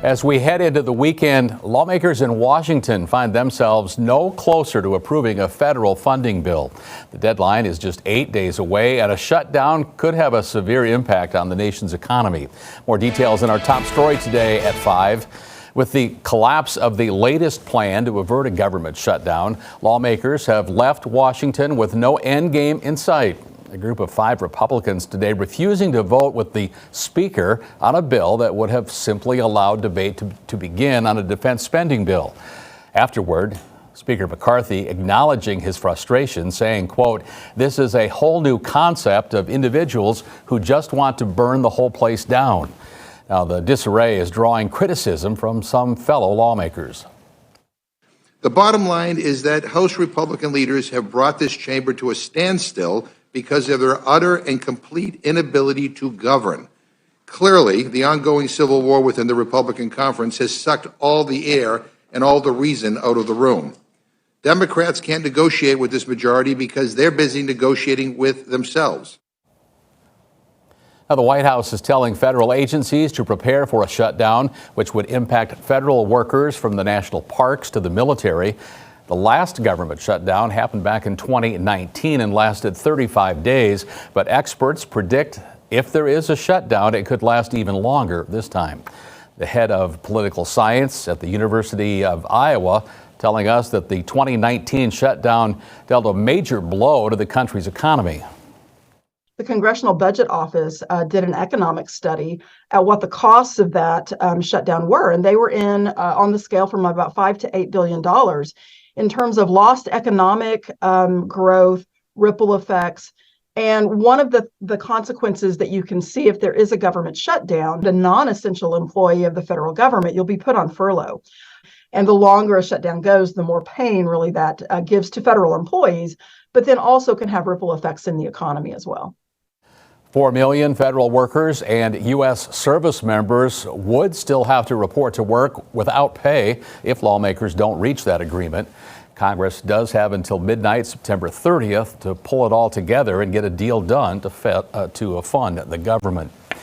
As we head into the weekend, lawmakers in Washington find themselves no closer to approving a federal funding bill. The deadline is just 8 days away, and a shutdown could have a severe impact on the nation's economy. More details in our top story today at 5. With the collapse of the latest plan to avert a government shutdown, lawmakers have left Washington with no end game in sight. A group of 5 Republicans today refusing to vote with the Speaker on a bill that would have simply allowed debate to begin on a defense spending bill. Afterward, Speaker McCarthy acknowledging his frustration, saying, quote, "This is a whole new concept of individuals who just want to burn the whole place down." Now, the disarray is drawing criticism from some fellow lawmakers. The bottom line is that House Republican leaders have brought this chamber to a standstill because of their utter and complete inability to govern. Clearly, the ongoing civil war within the Republican conference has sucked all the air and all the reason out of the room. Democrats can't negotiate with this majority because they're busy negotiating with themselves. Now, the White House is telling federal agencies to prepare for a shutdown, which would impact federal workers from the national parks to the military. The last government shutdown happened back in 2019 and lasted 35 days, but experts predict if there is a shutdown, it could last even longer this time. The head of political science at the University of Iowa telling us that the 2019 shutdown dealt a major blow to the country's economy. The Congressional Budget Office did an economic study at what the costs of that shutdown were, and they were on the scale from about $5 to $8 billion. In terms of lost economic growth, ripple effects. And one of the consequences that you can see if there is a government shutdown, the non-essential employee of the federal government, you'll be put on furlough. And the longer a shutdown goes, the more pain really that gives to federal employees, but then also can have ripple effects in the economy as well. 4 million federal workers and U.S. service members would still have to report to work without pay if lawmakers don't reach that agreement. Congress does have until midnight, September 30th, to pull it all together and get a deal done to fund the government.